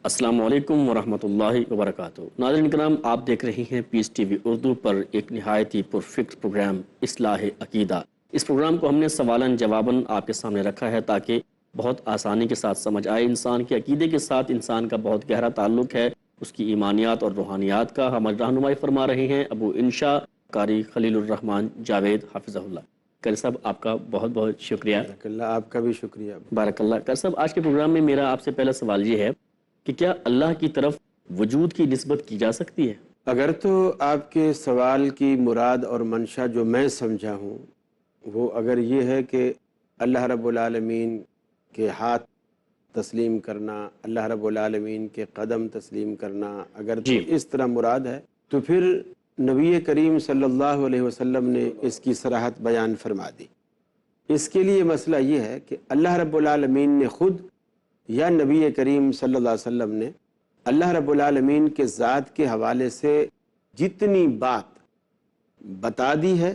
السلام علیکم ورحمۃ اللہ وبرکاتہ۔ ناظرین کرام، آپ دیکھ رہی ہیں پیس ٹی وی اردو پر ایک نہایت ہی پرفکٹ پروگرام اصلاح عقیدہ۔ اس پروگرام کو ہم نے سوالاً جواباً آپ کے سامنے رکھا ہے تاکہ بہت آسانی کے ساتھ سمجھ آئے۔ انسان کے عقیدے کے ساتھ انسان کا بہت گہرا تعلق ہے، اس کی ایمانیات اور روحانیات کا۔ ہماری رہنمائی فرما رہے ہیں ابو انشاء قاری خلیل الرحمن جاوید حافظہ اللہ۔ قاری صاحب، آپ کا بہت بہت شکریہ۔ بارک اللہ، آپ کا بھی شکریہ۔ بارک اللہ۔ قاری صاحب، آج کے پروگرام میں میرا آپ سے پہلا سوال یہ ہے کہ کیا اللہ کی طرف وجود کی نسبت کی جا سکتی ہے؟ اگر تو آپ کے سوال کی مراد اور منشا جو میں سمجھا ہوں وہ اگر یہ ہے کہ اللہ رب العالمین کے ہاتھ تسلیم کرنا، اللہ رب العالمین کے قدم تسلیم کرنا، اگر تو اس طرح مراد ہے تو پھر نبی کریم صلی اللہ علیہ وسلم نے اس کی صراحت بیان فرما دی۔ اس کے لیے مسئلہ یہ ہے کہ اللہ رب العالمین نے خود یا نبی کریم صلی اللہ علیہ وسلم نے اللہ رب العالمین کے ذات کے حوالے سے جتنی بات بتا دی ہے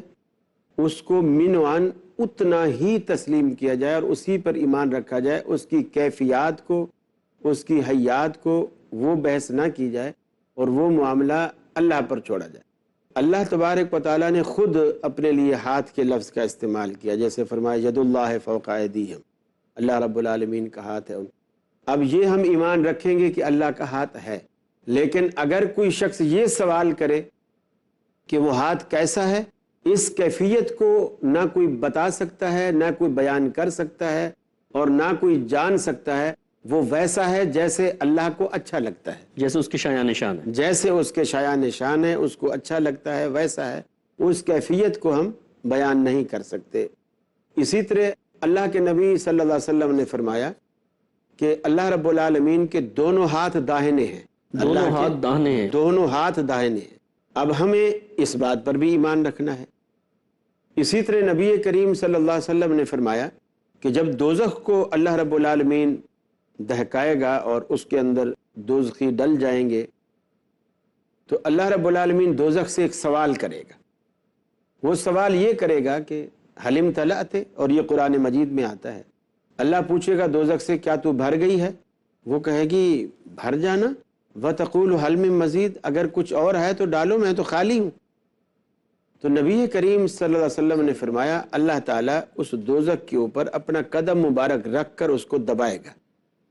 اس کو منوان اتنا ہی تسلیم کیا جائے اور اسی پر ایمان رکھا جائے، اس کی کیفیات کو، اس کی حیات کو وہ بحث نہ کی جائے اور وہ معاملہ اللہ پر چھوڑا جائے۔ اللہ تبارک و تعالیٰ نے خود اپنے لیے ہاتھ کے لفظ کا استعمال کیا، جیسے فرمایا ید اللہ فوق ایدیہم، اللہ رب العالمین کا ہاتھ ہے ان۔ اب یہ ہم ایمان رکھیں گے کہ اللہ کا ہاتھ ہے، لیکن اگر کوئی شخص یہ سوال کرے کہ وہ ہاتھ کیسا ہے، اس کیفیت کو نہ کوئی بتا سکتا ہے، نہ کوئی بیان کر سکتا ہے اور نہ کوئی جان سکتا ہے، وہ ویسا ہے جیسے اللہ کو اچھا لگتا ہے، جیسے اس کے شایان نشان ہے، جیسے اس کے شایان نشان ہے، اس کو اچھا لگتا ہے ویسا ہے۔ اس کیفیت کو ہم بیان نہیں کر سکتے۔ اسی طرح اللہ کے نبی صلی اللہ علیہ وسلم نے فرمایا کہ اللہ رب العالمین کے دونوں ہاتھ داہنے ہیں، دونوں ہاتھ داہنے ہیں، دونوں ہاتھ داہنے ہیں۔ اب ہمیں اس بات پر بھی ایمان رکھنا ہے۔ اسی طرح نبی کریم صلی اللہ علیہ وسلم نے فرمایا کہ جب دوزخ کو اللہ رب العالمین دہکائے گا اور اس کے اندر دوزخی ڈل جائیں گے تو اللہ رب العالمین دوزخ سے ایک سوال کرے گا۔ وہ سوال یہ کرے گا کہ حلم تلأت، اور یہ قرآن مجید میں آتا ہے۔ اللہ پوچھے گا دوزخ سے کیا تو بھر گئی ہے؟ وہ کہے گی بھر جانا، وَتَقُولُ هَلْ مِن مَزِيدٍ، اگر کچھ اور ہے تو ڈالو، میں تو خالی ہوں۔ تو نبی کریم صلی اللہ علیہ وسلم نے فرمایا اللہ تعالیٰ اس دوزخ کے اوپر اپنا قدم مبارک رکھ کر اس کو دبائے گا،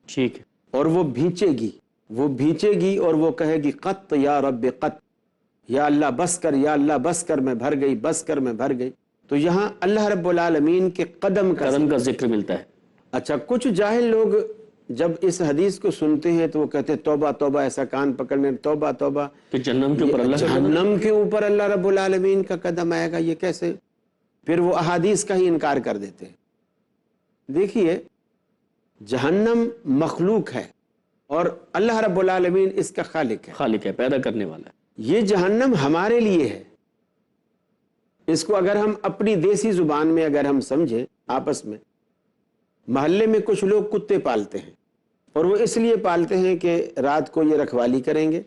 ٹھیک ہے، اور وہ بھینچے گی اور وہ کہے گی قط یا رب قط، یا اللہ بس کر، یا اللہ بس کر، میں بھر گئی، بس کر، میں بھر گئی۔ تو یہاں اللہ رب العالمین کے قدم کا ذکر ملتا ہے۔ اچھا، کچھ جاہل لوگ جب اس حدیث کو سنتے ہیں تو وہ کہتے ہیں توبہ توبہ، ایسا کان پکڑنے، توبہ توبہ کہ جہنم کے اوپر جہنم کے اوپر اللہ رب العالمین کا قدم آئے گا، یہ کیسے؟ پھر وہ احادیث کا ہی انکار کر دیتے ہیں۔ دیکھیے، جہنم مخلوق ہے اور اللہ رب العالمین اس کا خالق ہے، پیدا کرنے والا ہے۔ یہ جہنم ہمارے لیے ہے۔ اس کو اگر ہم اپنی دیسی زبان میں اگر ہم سمجھیں، آپس میں محلے میں کچھ لوگ کتے پالتے ہیں اور وہ اس لیے پالتے ہیں کہ رات کو یہ رکھوالی کریں گے،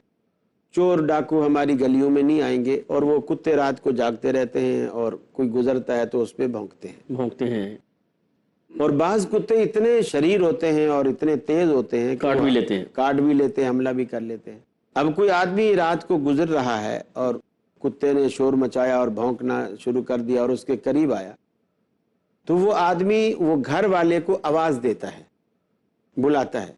چور ڈاکو ہماری گلیوں میں نہیں آئیں گے، اور وہ کتے رات کو جاگتے رہتے ہیں اور کوئی گزرتا ہے تو اس پہ بھونکتے ہیں۔ اور بعض کتے اتنے شریر ہوتے ہیں اور اتنے تیز ہوتے ہیں کہ کاٹ بھی لیتے ہیں، حملہ بھی کر لیتے ہیں۔ اب کوئی آدمی رات کو گزر رہا ہے اور کتے نے شور مچایا اور بھونکنا شروع کر دیا اور اس کے قریب آیا تو وہ آدمی وہ گھر والے کو آواز دیتا ہے، بلاتا ہے۔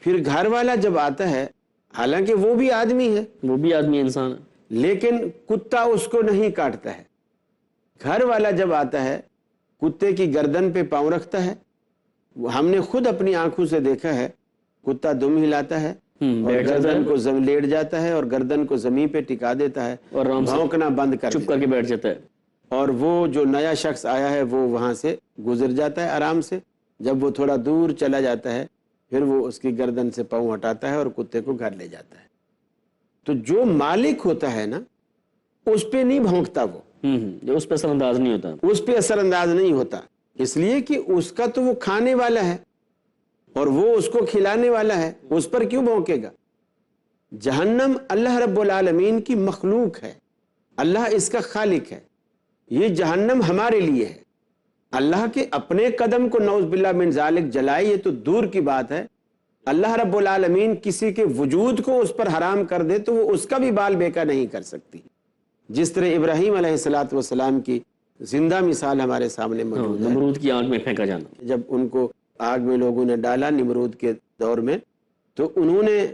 پھر گھر والا جب آتا ہے، حالانکہ وہ بھی آدمی ہے، انسان ہے، لیکن کتا اس کو نہیں کاٹتا ہے۔ گھر والا جب آتا ہے کتے کی گردن پہ پاؤں رکھتا ہے۔ ہم نے خود اپنی آنکھوں سے دیکھا ہے، کتا دم ہلاتا ہے اور گردن کو لیٹ جاتا ہے اور گردن کو زمین پہ ٹکا دیتا ہے اور بھونکنا بند چپ کر کے بیٹھ جاتا ہے، اور وہ جو نیا شخص آیا ہے وہ وہاں سے گزر جاتا ہے آرام سے۔ جب وہ تھوڑا دور چلا جاتا ہے پھر وہ اس کی گردن سے پاؤں ہٹاتا ہے اور کتے کو گھر لے جاتا ہے۔ تو جو مالک ہوتا ہے نا، اس پہ نہیں بھونکتا، وہ اس پہ اثر انداز نہیں ہوتا، اس پہ اثر انداز نہیں ہوتا، اس لیے کہ اس کا تو وہ کھانے والا ہے اور وہ اس کو کھلانے والا ہے، اس پر کیوں بھونکے گا؟ جہنم اللہ رب العالمین کی مخلوق ہے، اللہ اس کا خالق ہے۔ یہ جہنم ہمارے لیے ہے۔ اللہ کے اپنے قدم کو نعوذ باللہ من ذالک جلائے یہ تو دور کی بات ہے، اللہ رب العالمین کسی کے وجود کو اس پر حرام کر دے تو وہ اس کا بھی بال بیکا نہیں کر سکتی. جس طرح ابراہیم علیہ الصلاۃ والسلام کی زندہ مثال ہمارے سامنے موجود ہے. نمرود کی آگ میں پھینکا جانا. جب ان کو آگ میں لوگوں نے ڈالا نمرود کے دور میں، تو انہوں نے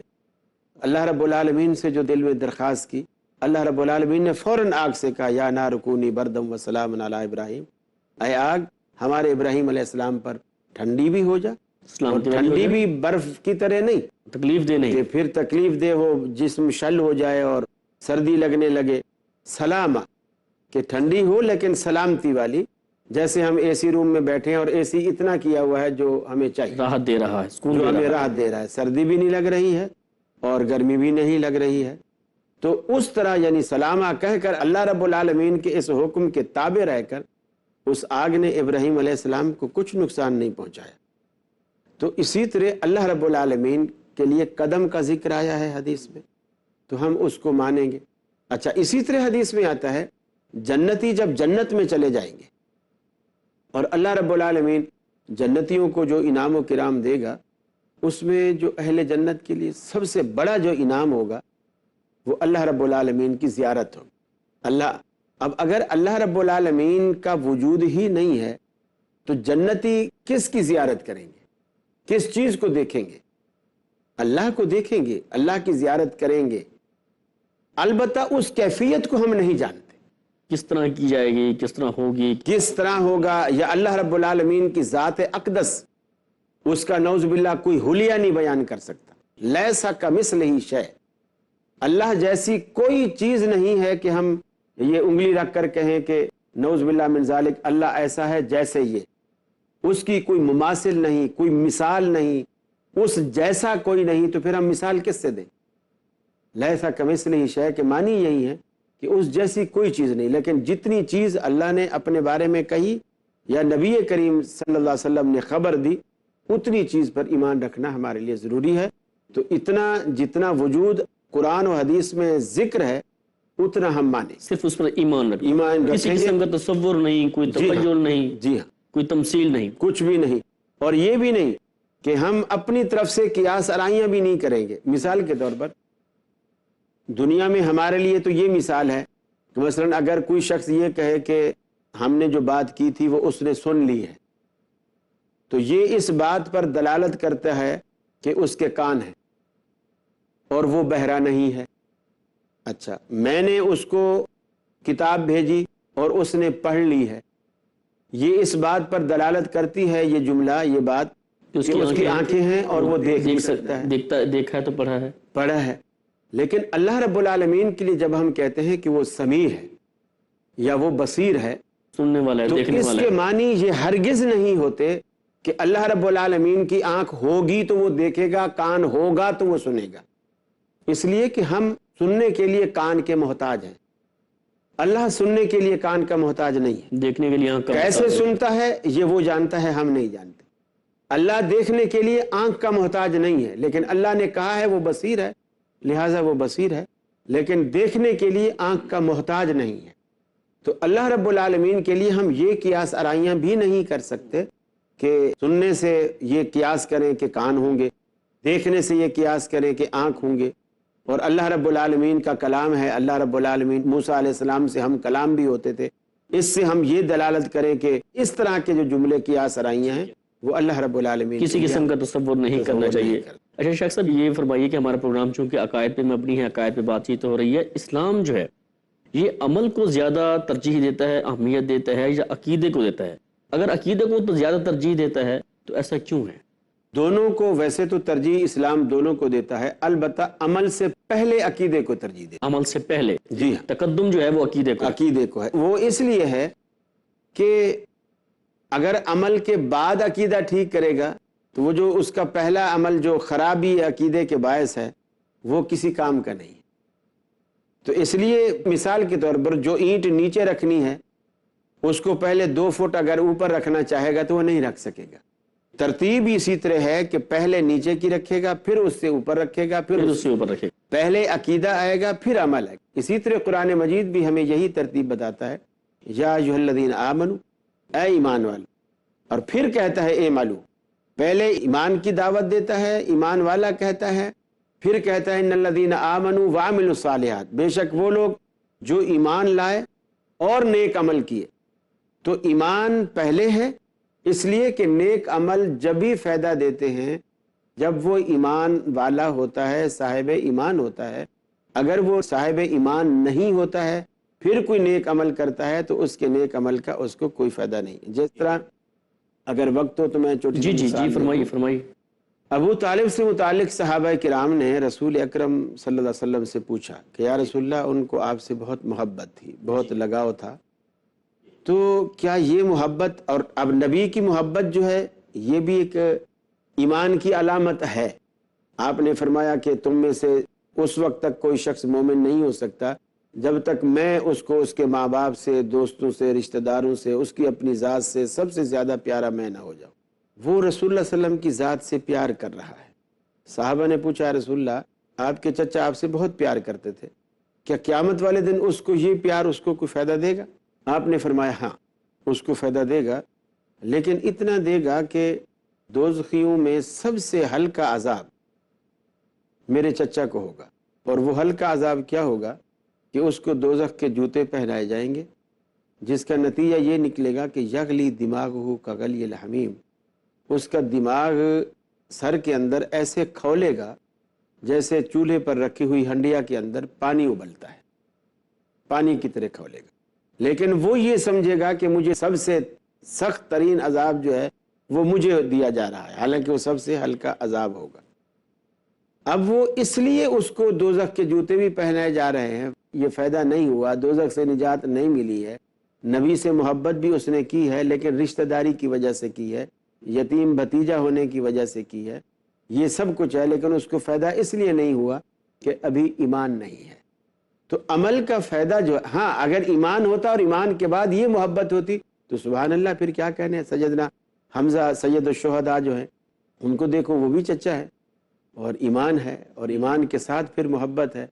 اللہ رب العالمین سے جو دل میں درخواست کی، اللہ رب العالمین نے فوراً آگ سے کہا یا نار کونی بردم و سلام علی ابراہیم، اے آگ ہمارے ابراہیم علیہ السلام پر ٹھنڈی بھی ہو جا، اور ٹھنڈی بھی برف کی طرح نہیں، تکلیف دے نہیں کہ پھر تکلیف دے ہو، جسم شل ہو جائے اور سردی لگنے لگے. سلامہ، کہ ٹھنڈی ہو لیکن سلامتی والی، جیسے ہم اے سی روم میں بیٹھے ہیں اور اے سی اتنا کیا ہوا ہے جو ہمیں چاہیے، راحت دے رہا ہے، سکون جو دے ہمیں رہا ہے. راحت دے رہا ہے، سردی بھی نہیں لگ رہی ہے اور گرمی بھی نہیں لگ رہی ہے. تو اس طرح یعنی سلامہ کہہ کر اللہ رب العالمین کے اس حکم کے تابع رہ کر اس آگ نے ابراہیم علیہ السلام کو کچھ نقصان نہیں پہنچایا. تو اسی طرح اللہ رب العالمین کے لیے قدم کا ذکر آیا ہے حدیث میں، تو ہم اس کو مانیں گے. اچھا، اسی طرح حدیث میں آتا ہے جنتی جب جنت میں چلے جائیں گے اور اللہ رب العالمین جنتیوں کو جو انعام و کرام دے گا، اس میں جو اہل جنت کے لیے سب سے بڑا جو انعام ہوگا وہ اللہ رب العالمین کی زیارت ہوگی. اب اگر اللہ رب العالمین کا وجود ہی نہیں ہے تو جنتی کس کی زیارت کریں گے، کس چیز کو دیکھیں گے؟ اللہ کو دیکھیں گے، اللہ کی زیارت کریں گے. البتہ اس کیفیت کو ہم نہیں جانتے، کس طرح کی جائے گی، کس طرح ہوگی، کس طرح ہوگا. یا اللہ رب العالمین کی ذات اقدس، اس کا نعوذ باللہ کوئی حلیہ نہیں بیان کر سکتا. لیسا کمثلہ شیء، اللہ جیسی کوئی چیز نہیں ہے کہ ہم یہ انگلی رکھ کر کہیں کہ نعوذ باللہ من ذالک اللہ ایسا ہے جیسے یہ. اس کی کوئی مماثل نہیں، کوئی مثال نہیں، اس جیسا کوئی نہیں، تو پھر ہم مثال کس سے دیں؟ لیسا کمثلہ شیء کے معنی یہی ہے کہ اس جیسی کوئی چیز نہیں. لیکن جتنی چیز اللہ نے اپنے بارے میں کہی یا نبی کریم صلی اللہ علیہ وسلم نے خبر دی، اتنی چیز پر ایمان رکھنا ہمارے لیے ضروری ہے. تو اتنا جتنا وجود قرآن و حدیث میں ذکر ہے اتنا ہم مانیں، صرف اس پر ایمان رکھیں. ایمان کسی رکھیں گے. قسم کا تصور نہیں، کوئی جی ہاں، تخیل نہیں، جی ہاں، کوئی تمثیل نہیں. کچھ بھی نہیں. اور یہ بھی نہیں کہ ہم اپنی طرف سے قیاس آرائیاں بھی نہیں کریں گے. مثال کے طور پر دنیا میں ہمارے لیے تو یہ مثال ہے کہ مثلا اگر کوئی شخص یہ کہے کہ ہم نے جو بات کی تھی وہ اس نے سن لی ہے، تو یہ اس بات پر دلالت کرتا ہے کہ اس کے کان ہیں اور وہ بہرا نہیں ہے. اچھا، میں نے اس کو کتاب بھیجی اور اس نے پڑھ لی ہے، یہ اس بات پر دلالت کرتی ہے یہ جملہ، یہ بات کہ اس کی آنکھیں ہیں اور وہ دیکھ بھی سکتا ہے، دیکھا ہے تو پڑھا ہے. لیکن اللہ رب العالمین کے لیے جب ہم کہتے ہیں کہ وہ سمیع ہے یا وہ بصیر ہے، سننے والا ہے، تو دیکھنے اس والا کے ہے. معنی یہ ہرگز نہیں ہوتے کہ اللہ رب العالمین کی آنکھ ہوگی تو وہ دیکھے گا، کان ہوگا تو وہ سنے گا. اس لیے کہ ہم سننے کے لیے کان کے محتاج ہیں، اللہ سننے کے لیے کان کا محتاج نہیں ہے. دیکھنے کے لیے آنکھ کا کیسے محتاج ہے. سنتا ہے یہ وہ جانتا ہے، ہم نہیں جانتے. اللہ دیکھنے کے لیے آنکھ کا محتاج نہیں ہے، لیکن اللہ نے کہا ہے وہ بصیر ہے، لہٰذا وہ بصیر ہے، لیکن دیکھنے کے لیے آنکھ کا محتاج نہیں ہے. تو اللہ رب العالمین کے لیے ہم یہ قیاس آرائیاں بھی نہیں کر سکتے کہ سننے سے یہ قیاس کریں کہ کان ہوں گے، دیکھنے سے یہ قیاس کریں کہ آنکھ ہوں گے. اور اللہ رب العالمین کا کلام ہے، اللہ رب العالمین موسیٰ علیہ السلام سے ہم کلام بھی ہوتے تھے، اس سے ہم یہ دلالت کریں کہ اس طرح کے جو جملے قیاس آرائیاں ہیں وہ اللہ رب العالمین کسی قسم کا تصور نہیں کرنا چاہیے. اچھا شیخ صاحب، یہ فرمائیے کہ ہمارا پروگرام چونکہ عقائد پہ مبنی ہے، عقائد پہ بات چیت ہو رہی ہے، اسلام جو ہے یہ عمل کو زیادہ ترجیح دیتا ہے، اہمیت دیتا ہے، یا عقیدے کو دیتا ہے؟ اگر عقیدے کو تو زیادہ ترجیح دیتا ہے تو ایسا کیوں ہے؟ دونوں کو ویسے تو ترجیح اسلام دونوں کو دیتا ہے، البتہ عمل سے پہلے عقیدے کو ترجیح دیتا عمل سے پہلے ہے. جی ہاں، تقدم جو ہے وہ عقیدے کو. عقیدے کو ہے. وہ اس لیے ہے کہ اگر عمل کے بعد عقیدہ ٹھیک کرے گا تو وہ جو اس کا پہلا عمل جو خرابی عقیدے کے باعث ہے وہ کسی کام کا نہیں. تو اس لیے مثال کے طور پر جو اینٹ نیچے رکھنی ہے اس کو پہلے 2 فٹ اگر اوپر رکھنا چاہے گا تو وہ نہیں رکھ سکے گا. ترتیب اسی طرح ہے کہ پہلے نیچے کی رکھے گا، پھر اس سے اوپر رکھے گا، پھر اس سے اوپر رکھے. پہلے عقیدہ آئے گا پھر عمل آئے گا. اسی طرح قرآن مجید بھی ہمیں یہی ترتیب بتاتا ہے، یا ایھا الذین آمنوا، اے ایمان والو، اور پھر کہتا ہے اے مالو، پہلے ایمان کی دعوت دیتا ہے، ایمان والا کہتا ہے، پھر کہتا ہے ان الذین آمنوا وعملوا الصالحات، بے شک وہ لوگ جو ایمان لائے اور نیک عمل کیے۔ تو ایمان پہلے ہے، اس لیے کہ نیک عمل جب ہی فائدہ دیتے ہیں جب وہ ایمان والا ہوتا ہے، صاحب ایمان ہوتا ہے۔ اگر وہ صاحب ایمان نہیں ہوتا ہے پھر کوئی نیک عمل کرتا ہے تو اس کے نیک عمل کا اس کو کوئی فائدہ نہیں۔ جس طرح اگر وقت ہو تو میں چھوٹی سی جی مثال دے فرمائیے دوں۔ فرمائیے۔ ابو طالب سے متعلق صحابہ کرام نے رسول اکرم صلی اللہ علیہ وسلم سے پوچھا کہ یا رسول اللہ، ان کو آپ سے بہت محبت تھی، بہت لگاؤ تھا، تو کیا یہ محبت، اور اب نبی کی محبت جو ہے یہ بھی ایک ایمان کی علامت ہے۔ آپ نے فرمایا کہ تم میں سے اس وقت تک کوئی شخص مومن نہیں ہو سکتا جب تک میں اس کو اس کے ماں باپ سے، دوستوں سے، رشتہ داروں سے، اس کی اپنی ذات سے سب سے زیادہ پیارا میں نہ ہو جاؤں۔ وہ رسول اللہ صلی اللہ علیہ وسلم کی ذات سے پیار کر رہا ہے۔ صحابہ نے پوچھا رسول اللہ، آپ کے چچا آپ سے بہت پیار کرتے تھے، کیا قیامت والے دن اس کو یہ پیار اس کو کوئی فائدہ دے گا؟ آپ نے فرمایا ہاں، اس کو فائدہ دے گا، لیکن اتنا دے گا کہ دوزخیوں میں سب سے ہلکا عذاب میرے چچا کو ہوگا۔ اور وہ ہلکا عذاب کیا ہوگا کہ اس کو دوزخ کے جوتے پہنائے جائیں گے، جس کا نتیجہ یہ نکلے گا کہ یغلی دماغہ کغلی الحمیم، اس کا دماغ سر کے اندر ایسے کھولے گا جیسے چولہے پر رکھی ہوئی ہنڈیا کے اندر پانی ابلتا ہے، پانی کی طرح کھولے گا۔ لیکن وہ یہ سمجھے گا کہ مجھے سب سے سخت ترین عذاب جو ہے وہ مجھے دیا جا رہا ہے، حالانکہ وہ سب سے ہلکا عذاب ہوگا۔ اب وہ اس لیے اس کو دوزخ کے جوتے بھی پہنائے جا رہے ہیں، یہ فائدہ نہیں ہوا، دوزخ سے نجات نہیں ملی ہے۔ نبی سے محبت بھی اس نے کی ہے لیکن رشتہ داری کی وجہ سے کی ہے، یتیم بھتیجا ہونے کی وجہ سے کی ہے، یہ سب کچھ ہے، لیکن اس کو فائدہ اس لیے نہیں ہوا کہ ابھی ایمان نہیں ہے۔ تو عمل کا فائدہ جو، ہاں اگر ایمان ہوتا اور ایمان کے بعد یہ محبت ہوتی تو سبحان اللہ، پھر کیا کہنے۔ سیدنا حمزہ سید الشہداء جو ہیں، ان کو دیکھو وہ بھی چچا ہے اور ایمان ہے، اور ایمان کے ساتھ پھر محبت ہے،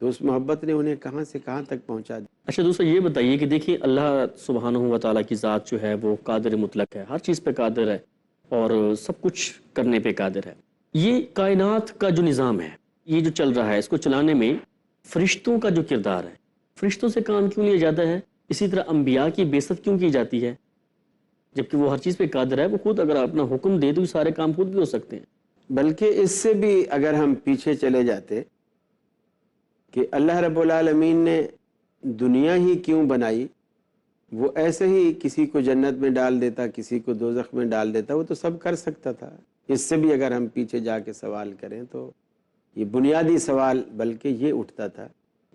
تو اس محبت نے انہیں کہاں سے کہاں تک پہنچا دیا۔ اچھا دوستو، یہ بتائیے کہ دیکھیے اللہ سبحانہ و تعالیٰ کی ذات جو ہے وہ قادر مطلق ہے، ہر چیز پہ قادر ہے اور سب کچھ کرنے پہ قادر ہے۔ یہ کائنات کا جو نظام ہے، یہ جو چل رہا ہے، اس کو چلانے میں فرشتوں کا جو کردار ہے، فرشتوں سے کام کیوں لیا جاتا ہے؟ اسی طرح انبیاء کی بعثت کیوں کی جاتی ہے جبکہ وہ ہر چیز پہ قادر ہے؟ وہ خود اگر اپنا حکم دے تو یہ سارے کام خود بھی ہو سکتے ہیں۔ بلکہ اس سے بھی اگر ہم پیچھے چلے جاتے کہ اللہ رب العالمین نے دنیا ہی کیوں بنائی، وہ ایسے ہی کسی کو جنت میں ڈال دیتا، کسی کو دوزخ میں ڈال دیتا، وہ تو سب کر سکتا تھا۔ اس سے بھی اگر ہم پیچھے جا کے سوال کریں تو یہ بنیادی سوال بلکہ یہ اٹھتا تھا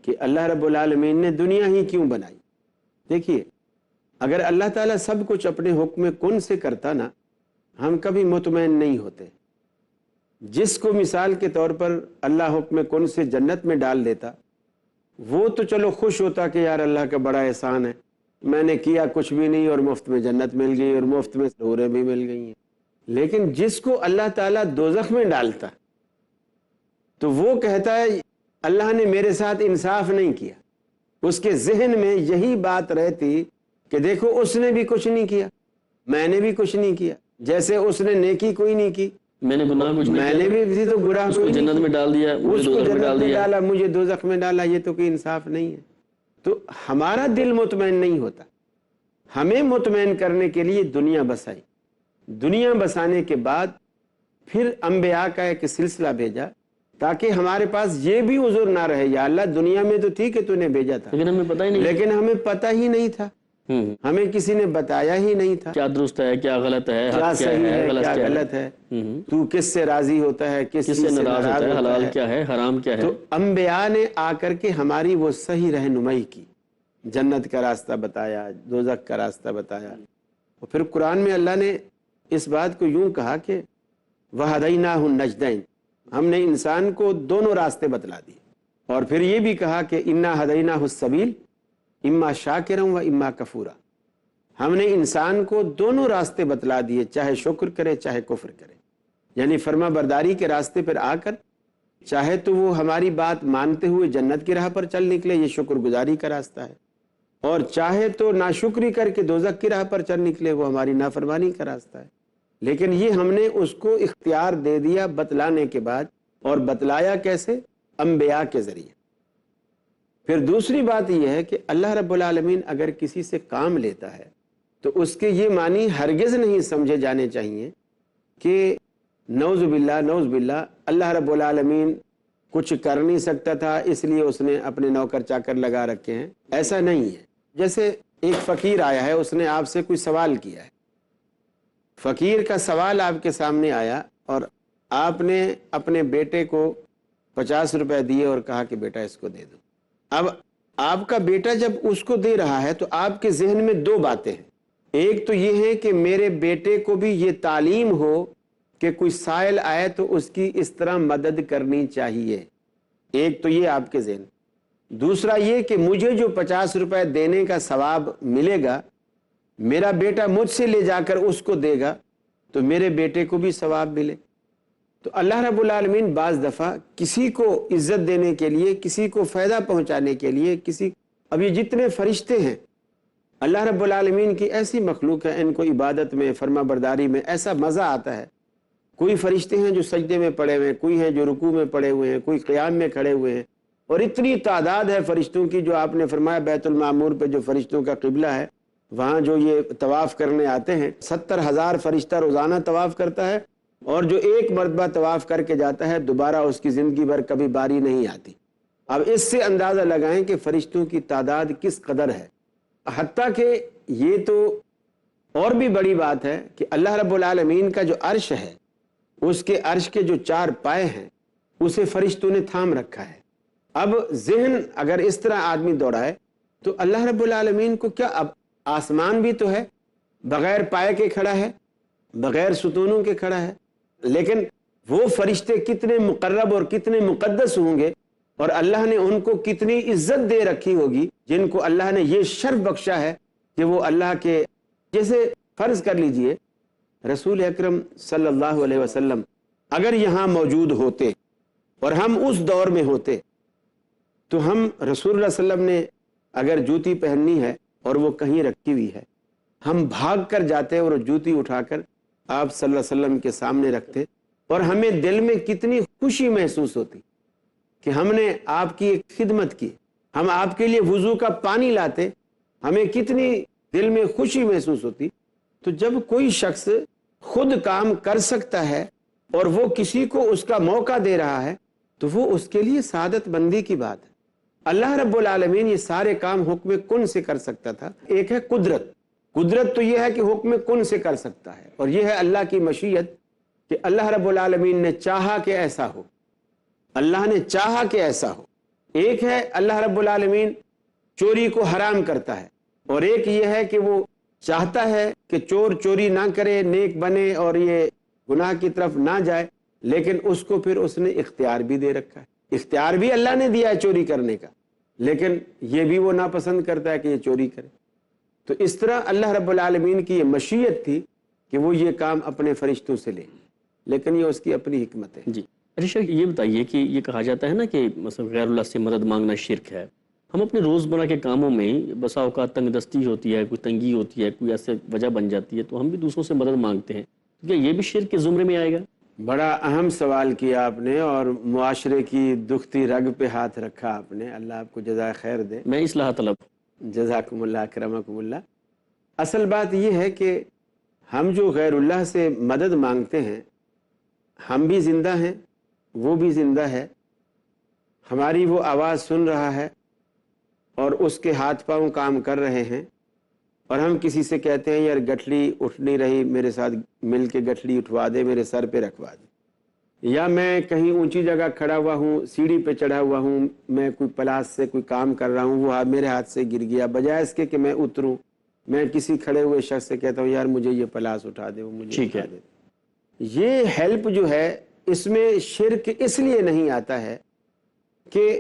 کہ اللہ رب العالمین نے دنیا ہی کیوں بنائی۔ دیکھیے، اگر اللہ تعالیٰ سب کچھ اپنے حکم کن سے کرتا نا، ہم کبھی مطمئن نہیں ہوتے۔ جس کو مثال کے طور پر اللہ حکم کن سے جنت میں ڈال دیتا، وہ تو چلو خوش ہوتا کہ یار اللہ کا بڑا احسان ہے، میں نے کیا کچھ بھی نہیں اور مفت میں جنت مل گئی اور مفت میں حوریں بھی مل گئی ہیں۔ لیکن جس کو اللہ تعالیٰ دوزخ میں ڈالتا تو وہ کہتا ہے اللہ نے میرے ساتھ انصاف نہیں کیا۔ اس کے ذہن میں یہی بات رہتی کہ دیکھو اس نے بھی کچھ نہیں کیا، میں نے بھی کچھ نہیں کیا، جیسے اس نے نیکی کوئی نہیں کی، میں نے گناہ کچھ نہیں میں کیا، نے بھی تو گناہ اس کو کوئی نہیں جنت میں ڈال دیا، مجھے اس کو دوزخ میں جنت ڈال میں دیا۔ ڈالا، مجھے دوزخ میں ڈالا، یہ تو کوئی انصاف نہیں ہے۔ تو ہمارا دل مطمئن نہیں ہوتا۔ ہمیں مطمئن کرنے کے لیے دنیا بسائی، دنیا بسانے کے بعد پھر انبیاء کا ایک سلسلہ بھیجا تاکہ ہمارے پاس یہ بھی عذر نہ رہے، یا اللہ دنیا میں تو ٹھیک ہے تو نے بھیجا تھا، لیکن ہمیں پتہ ہی نہیں لیکن ہمیں پتہ ہی نہیں تھا، ہمیں کسی نے بتایا ہی نہیں تھا کیا درست ہے، کیا غلط ہے، کیا حق کیا صحیح ہے غلط کیا کیا غلط ہے، تو کس سے راضی ہوتا ہے، کس کس چیز سے ناراض ہوتا ہے، حلال ہے۔ کیا ہے، حرام کیا ہے۔ تو انبیاء نے آ کر کے ہماری وہ صحیح رہنمائی کی، جنت کا راستہ بتایا، دوزخ کا راستہ بتایا۔ اور پھر قرآن میں اللہ نے اس بات کو یوں کہا کہ وَهَدَيْنَاهُ النَّجْدَيْنِ، ہم نے انسان کو دونوں راستے بتلا دیے، اور پھر یہ بھی کہا کہ اِنَّا هَدَيْنَاهُ السَّبِيلَ اِمَّا شَاكِرًا وَإِمَّا كَفُورًا، ہم نے انسان کو دونوں راستے بتلا دیے، چاہے شکر کرے چاہے کفر کرے، یعنی فرما برداری کے راستے پر آ کر چاہے تو وہ ہماری بات مانتے ہوئے جنت کی راہ پر چل نکلے، یہ شکر گزاری کا راستہ ہے، اور چاہے تو ناشکری کر کے دوزخ کی راہ پر چل نکلے، وہ ہماری نافرمانی کا راستہ ہے۔ لیکن یہ ہم نے اس کو اختیار دے دیا بتلانے کے بعد، اور بتلایا کیسے؟ انبیاء کے ذریعے۔ پھر دوسری بات یہ ہے کہ اللہ رب العالمین اگر کسی سے کام لیتا ہے تو اس کے یہ معنی ہرگز نہیں سمجھے جانے چاہیے کہ نعوذ باللہ اللہ رب العالمین کچھ کر نہیں سکتا تھا اس لیے اس نے اپنے نوکر چاکر لگا رکھے ہیں، ایسا نہیں ہے۔ جیسے ایک فقیر آیا ہے، اس نے آپ سے کوئی سوال کیا ہے، فقیر کا سوال آپ کے سامنے آیا اور آپ نے اپنے بیٹے کو 50 روپے دیے اور کہا کہ بیٹا اس کو دے دو۔ اب آپ کا بیٹا جب اس کو دے رہا ہے تو آپ کے ذہن میں دو باتیں ہیں، ایک تو یہ ہے کہ میرے بیٹے کو بھی یہ تعلیم ہو کہ کوئی سائل آئے تو اس کی اس طرح مدد کرنی چاہیے، ایک تو یہ آپ کے ذہن۔ دوسرا یہ کہ مجھے جو 50 روپے دینے کا ثواب ملے گا، میرا بیٹا مجھ سے لے جا کر اس کو دے گا تو میرے بیٹے کو بھی ثواب ملے۔ تو اللہ رب العالمین بعض دفعہ کسی کو عزت دینے کے لیے، کسی کو فائدہ پہنچانے کے لیے، اب یہ جتنے فرشتے ہیں اللہ رب العالمین کی ایسی مخلوق ہے، ان کو عبادت میں، فرما برداری میں ایسا مزہ آتا ہے۔ کوئی فرشتے ہیں جو سجدے میں پڑے ہوئے ہیں، کوئی ہیں جو رکوع میں پڑے ہوئے ہیں، کوئی قیام میں کھڑے ہوئے ہیں، اور اتنی تعداد ہے فرشتوں کی، جو آپ نے فرمایا بیت المعمور پہ جو فرشتوں کا قبلہ ہے، وہاں جو یہ طواف کرنے آتے ہیں، 70,000 فرشتہ روزانہ طواف کرتا ہے، اور جو ایک مرتبہ طواف کر کے جاتا ہے دوبارہ اس کی زندگی بھر کبھی باری نہیں آتی۔ اب اس سے اندازہ لگائیں کہ فرشتوں کی تعداد کس قدر ہے۔ حتیٰ کہ یہ تو اور بھی بڑی بات ہے کہ اللہ رب العالمین کا جو عرش ہے، اس کے عرش کے جو 4 پائے ہیں اسے فرشتوں نے تھام رکھا ہے۔ اب ذہن اگر اس طرح آدمی دوڑائے تو اللہ رب العالمین کو کیا، اب آسمان بھی تو ہے، بغیر پائے کے کھڑا ہے، بغیر ستونوں کے کھڑا ہے، لیکن وہ فرشتے کتنے مقرب اور کتنے مقدس ہوں گے، اور اللہ نے ان کو کتنی عزت دے رکھی ہوگی، جن کو اللہ نے یہ شرف بخشا ہے کہ وہ اللہ کے، جیسے فرض کر لیجئے رسول اکرم صلی اللہ علیہ وسلم اگر یہاں موجود ہوتے اور ہم اس دور میں ہوتے تو ہم رسول اللہ صلی اللہ علیہ وسلم نے اگر جوتی پہننی ہے اور وہ کہیں رکھی ہوئی ہے، ہم بھاگ کر جاتے اور جوتی اٹھا کر آپ صلی اللہ علیہ وسلم کے سامنے رکھتے، اور ہمیں دل میں کتنی خوشی محسوس ہوتی کہ ہم نے آپ کی ایک خدمت کی، ہم آپ کے لیے وضو کا پانی لاتے، ہمیں کتنی دل میں خوشی محسوس ہوتی۔ تو جب کوئی شخص خود کام کر سکتا ہے اور وہ کسی کو اس کا موقع دے رہا ہے تو وہ اس کے لیے سعادت مندی کی بات ہے۔ اللہ رب العالمین یہ سارے کام حکم کن سے کر سکتا تھا۔ ایک ہے قدرت تو یہ ہے کہ حکم کن سے کر سکتا ہے، اور یہ ہے اللہ کی مشیت کہ اللہ رب العالمین نے چاہا کہ ایسا ہو، اللہ نے چاہا کہ ایسا ہو۔ ایک ہے اللہ رب العالمین چوری کو حرام کرتا ہے، اور ایک یہ ہے کہ وہ چاہتا ہے کہ چور چوری نہ کرے، نیک بنے اور یہ گناہ کی طرف نہ جائے، لیکن اس کو پھر اس نے اختیار بھی دے رکھا ہے، اختیار بھی اللہ نے دیا ہے چوری کرنے کا، لیکن یہ بھی وہ ناپسند کرتا ہے کہ یہ چوری کرے۔ تو اس طرح اللہ رب العالمین کی یہ مشیت تھی کہ وہ یہ کام اپنے فرشتوں سے لے، لیکن یہ اس کی اپنی حکمت ہے۔ جی علی، یہ بتائیے کہ یہ کہا جاتا ہے نا کہ مثلا غیر اللہ سے مدد مانگنا شرک ہے، ہم اپنے روزمرہ کے کاموں میں بسا اوقات تنگ دستی ہوتی ہے، کوئی تنگی ہوتی ہے، کوئی ایسے وجہ بن جاتی ہے تو ہم بھی دوسروں سے مدد مانگتے ہیں، کیا یہ بھی شرک کے زمرے میں آئے گا؟ بڑا اہم سوال کیا آپ نے، اور معاشرے کی دکھتی رگ پہ ہاتھ رکھا آپ نے، اللہ آپ کو جزائے خیر دے۔ میں اصلاح طلب۔ جزاکم اللہ، اکرمکم اللہ۔ اصل بات یہ ہے کہ ہم جو غیر اللہ سے مدد مانگتے ہیں، ہم بھی زندہ ہیں، وہ بھی زندہ ہے، ہماری وہ آواز سن رہا ہے اور اس کے ہاتھ پاؤں کام کر رہے ہیں، اور ہم کسی سے کہتے ہیں یار گٹھلی اٹھ نہیں رہی، میرے ساتھ مل کے گٹھلی اٹھوا دے، میرے سر پہ رکھوا دے، یا میں کہیں اونچی جگہ کھڑا ہوا ہوں، سیڑھی پہ چڑھا ہوا ہوں، میں کوئی پلاس سے کوئی کام کر رہا ہوں، وہ میرے ہاتھ سے گر گیا، بجائے اس کے کہ میں اتروں میں کسی کھڑے ہوئے شخص سے کہتا ہوں یار مجھے یہ پلاس اٹھا دے، وہ مجھے اٹھا دے۔ یہ ہیلپ جو ہے اس میں شرک اس لیے نہیں آتا ہے کہ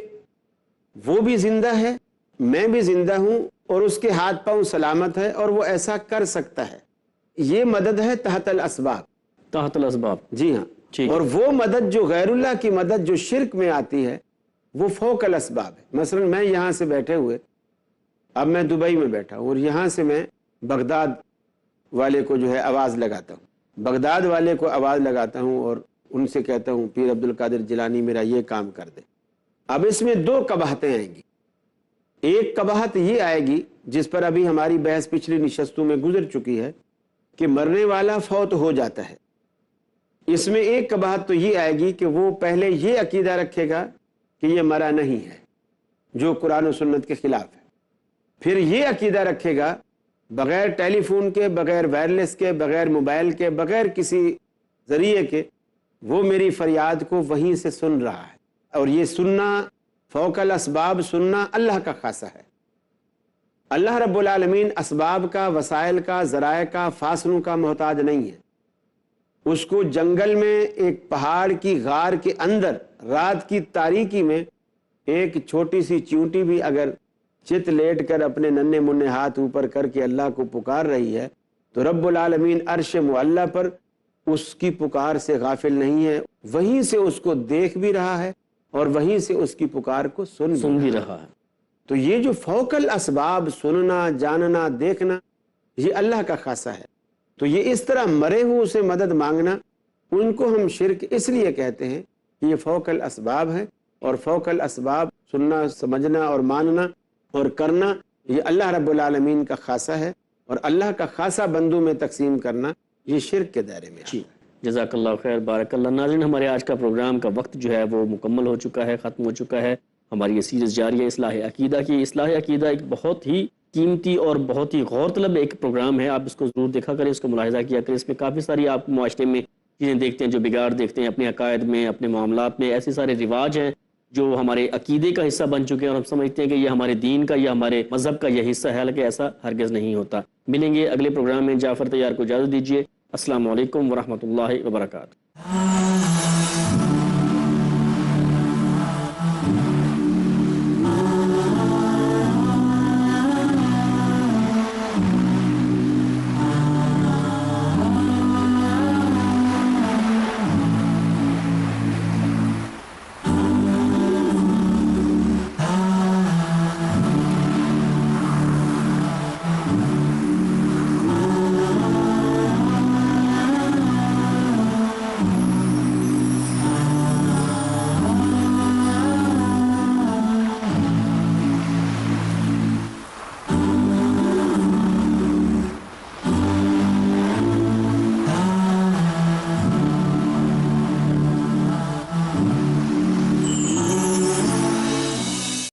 وہ بھی زندہ ہے، میں بھی زندہ ہوں، اور اس کے ہاتھ پاؤں سلامت ہے اور وہ ایسا کر سکتا ہے۔ یہ مدد ہے تحت الاسباب، تحت الاسباب، جی ہاں۔ اور وہ مدد جو غیر اللہ کی مدد جو شرک میں آتی ہے وہ فوق الاسباب ہے۔ مثلا میں یہاں سے بیٹھے ہوئے، اب میں دبئی میں بیٹھا ہوں اور یہاں سے میں بغداد والے کو جو ہے آواز لگاتا ہوں، بغداد والے کو آواز لگاتا ہوں اور ان سے کہتا ہوں پیر عبد القادر جیلانی میرا یہ کام کر دے۔ اب اس میں دو قباحتیں آئیں گی۔ ایک قباحت یہ آئے گی جس پر ابھی ہماری بحث پچھلی نشستوں میں گزر چکی ہے کہ مرنے والا فوت ہو جاتا ہے۔ اس میں ایک قباحت تو یہ آئے گی کہ وہ پہلے یہ عقیدہ رکھے گا کہ یہ مرا نہیں ہے، جو قرآن و سنت کے خلاف ہے، پھر یہ عقیدہ رکھے گا بغیر ٹیلی فون کے، بغیر وائرلیس کے، بغیر موبائل کے، بغیر کسی ذریعے کے وہ میری فریاد کو وہیں سے سن رہا ہے۔ اور یہ سننا فوق الاسباب سننا اللہ کا خاصہ ہے۔ اللہ رب العالمین اسباب کا، وسائل کا، ذرائع کا، فاصلوں کا محتاج نہیں ہے۔ اس کو جنگل میں ایک پہاڑ کی غار کے اندر رات کی تاریکی میں ایک چھوٹی سی چیونٹی بھی اگر چت لیٹ کر اپنے ننھے منھے ہاتھ اوپر کر کے اللہ کو پکار رہی ہے تو رب العالمین عرش معلیٰ پر اس کی پکار سے غافل نہیں ہے، وہیں سے اس کو دیکھ بھی رہا ہے اور وہیں سے اس کی پکار کو سن بھی رہا ہے۔ تو یہ جو فوق الاسباب سننا، جاننا، دیکھنا، یہ اللہ کا خاصہ ہے۔ تو یہ اس طرح مرے ہوئے سے مدد مانگنا، ان کو ہم شرک اس لیے کہتے ہیں کہ یہ فوق الاسباب ہے، اور فوق الاسباب سننا، سمجھنا اور ماننا اور کرنا یہ اللہ رب العالمین کا خاصہ ہے، اور اللہ کا خاصہ بندوں میں تقسیم کرنا یہ شرک کے دائرے میں ہے۔ جی، جزاک اللہ خیر، بارک اللہ۔ ناظرین، ہمارے آج کا پروگرام کا وقت جو ہے وہ مکمل ہو چکا ہے، ختم ہو چکا ہے۔ ہماری یہ سیریز جاری ہے اصلاح عقیدہ کی۔ اصلاح عقیدہ ایک بہت ہی قیمتی اور بہت ہی غور طلب ایک پروگرام ہے، آپ اس کو ضرور دیکھا کریں، اس کو ملاحظہ کیا کریں۔ اس میں کافی ساری آپ معاشرے میں چیزیں دیکھتے ہیں جو بگاڑ دیکھتے ہیں، اپنے عقائد میں، اپنے معاملات میں، ایسے سارے رواج ہیں جو ہمارے عقیدے کا حصہ بن چکے ہیں، اور ہم سمجھتے ہیں کہ یہ ہمارے دین کا یا ہمارے مذہب کا یہ حصہ ہے، حالانکہ ایسا ہرگز نہیں ہوتا۔ ملیں گے اگلے پروگرام میں۔ جعفر طیار کو اجازت دیجیے۔ السلام علیکم ورحمۃ اللہ وبرکاتہ۔